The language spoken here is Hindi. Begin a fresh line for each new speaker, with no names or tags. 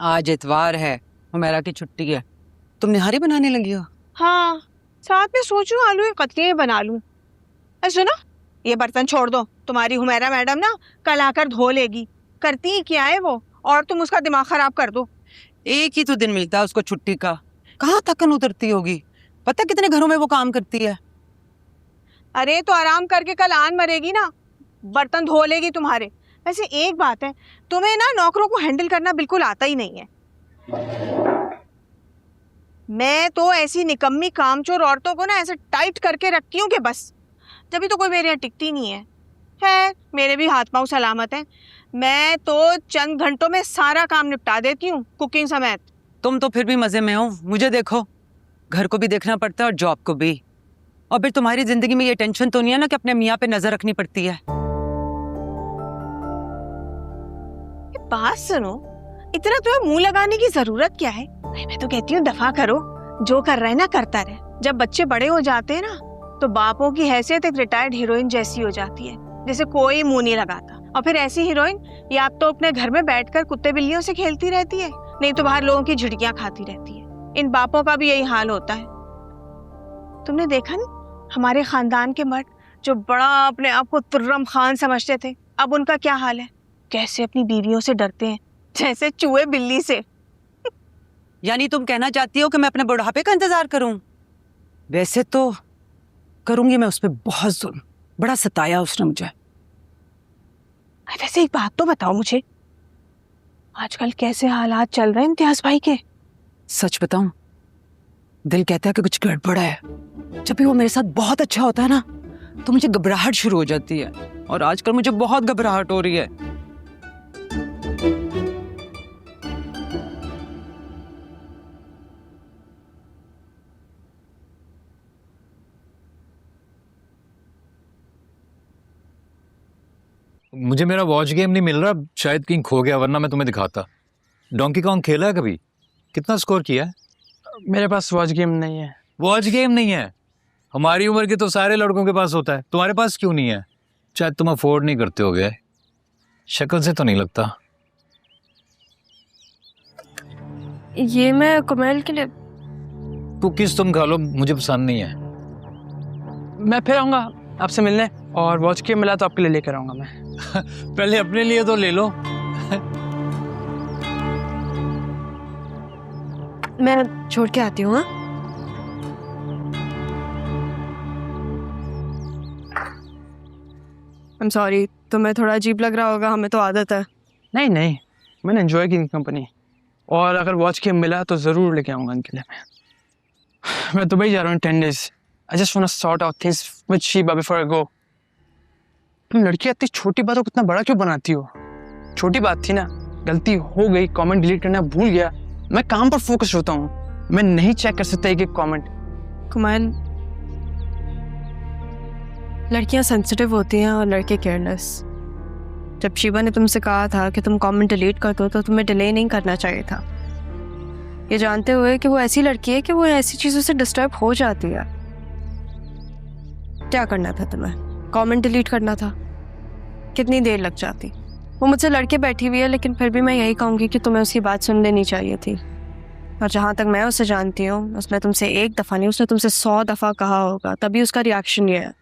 आज इतवार है, हुमैरा की छुट्टी है, तुम निहारी बनाने लगी हो?
हाँ, साथ में सोचूं आलू की कतलियां बना लूं। सुनो, ये बर्तन छोड़ दो, तुम्हारी हुमैरा मैडम ना कल आकर धो लेगी। करती ही क्या है वो, और तुम उसका दिमाग खराब कर दो।
एक ही तो दिन मिलता है उसको छुट्टी का, कहाँ थकन उतरती होगी? पता कितने घरों में वो काम करती है।
अरे तो आराम करके कल आन मरेगी ना, बर्तन धो लेगी तुम्हारे। वैसे एक बात है, तुम्हें ना नौकरों को हैंडल करना बिल्कुल आता ही नहीं है। मैं तो ऐसी निकम्मी कामचोर औरतों को ना ऐसे टाइट करके रखती हूँ कि बस, तभी तो कोई मेरे यहाँ टिकती नहीं है। मेरे भी हाथ पांव सलामत हैं। मैं तो चंद घंटों में सारा काम निपटा देती हूँ, कुकिंग समेत।
तुम तो फिर भी मजे में हो, मुझे देखो, घर को भी देखना पड़ता है और जॉब को भी। और फिर तुम्हारी जिंदगी में ये टेंशन तो नहीं है ना कि अपने मियाँ पे नजर रखनी पड़ती है।
बात सुनो, इतना तुम्हें मुंह लगाने की जरूरत क्या है? मैं तो कहती हूँ दफा करो, जो कर रहा है ना करता रहे। जब बच्चे बड़े हो जाते हैं ना, तो बापों की हैसियत एक रिटायर्ड हीरोइन जैसी हो जाती है, जिसे कोई मुंह नहीं लगाता। और फिर ऐसी हीरोइन या तो अपने घर में बैठकर कुत्ते बिल्लियों से खेलती रहती है, नहीं तो बाहर लोगों की झिड़कियां खाती रहती है। इन बापों का भी यही हाल होता है। तुमने देखा नहीं, हमारे खानदान के मर्द जो बड़ा अपने आप को तुर्रम खान समझते थे, अब उनका क्या हाल है? कैसे अपनी बीवियों से डरते हैं, जैसे चूहे बिल्ली से।
यानी तुम कहना चाहती हो कि मैं अपने बुढ़ापे का इंतजार करूं? वैसे तो करूंगी मैं उस पर बहुत जुल्म, बड़ा सताया उसने मुझे।
वैसे एक बात तो बताओ मुझे, आजकल कैसे हालात चल रहे हैं इम्तियाज भाई के?
सच बताऊं, दिल कहता है कि कुछ गड़बड़ है। जब भी वो मेरे साथ बहुत अच्छा होता है ना, तो मुझे घबराहट शुरू हो जाती है, और आजकल मुझे बहुत घबराहट हो रही है।
मुझे मेरा वॉच गेम नहीं मिल रहा, शायद कहीं खो गया, वरना मैं तुम्हें दिखाता। डोंकी कॉन्ग खेला है कभी? कितना स्कोर किया है?
मेरे पास वॉच गेम नहीं है।
वॉच गेम नहीं है? हमारी उम्र के तो सारे लड़कों के पास होता है, तुम्हारे पास क्यों नहीं है? शायद तुम अफोर्ड नहीं करते हो गए, शक्ल से तो नहीं लगता।
ये मैं कुमैल के लिए।
कुकीज तुम खा लो, मुझे पसंद नहीं है।
मैं फिर आऊँगा आपसे मिलने, और वॉच गेम मिला तो आपके लिए लेकर आऊँगा मैं।
पहले अपने लिए तो ले लो।
मैं छोड़ के आती हूँ। I'm sorry, तुम्हें थोड़ा अजीब लग रहा होगा, हमें तो आदत है।
नहीं नहीं, मैंने एंजॉय की कंपनी, और अगर वॉच गेम मिला तो ज़रूर लेके आऊँगा इनके लिए। मैं दुबई जा रहा हूँ 10 days। I just want to sort out things with Sheba before I go। तुम लड़की इतनी छोटी बातों को इतना बड़ा क्यों बनाती हो? छोटी बात थी ना, गलती हो गई, कमेंट डिलीट करना भूल गया। मैं काम पर फोकस होता हूँ, मैं नहीं चेक कर सकता एक एक कमेंट।
कुमैल, लड़कियां सेंसिटिव होती हैं और लड़के केयरलेस। जब शीबा ने तुमसे कहा था कि तुम कमेंट डिलीट कर दो, तो तुम्हें डिले नहीं करना चाहिए था, ये जानते हुए कि वो ऐसी लड़की है कि वो ऐसी चीज़ों से डिस्टर्ब हो जाती है। क्या करना था तुम्हें? कमेंट डिलीट करना था? कितनी देर लग जाती? वो मुझसे लड़के बैठी हुई है, लेकिन फिर भी मैं यही कहूँगी कि तुम्हें उसकी बात सुन लेनी चाहिए थी। और जहाँ तक मैं उसे जानती हूँ, उसने तुमसे एक दफ़ा नहीं, उसने तुमसे 100 दफ़ा कहा होगा, तभी उसका रिएक्शन ये है।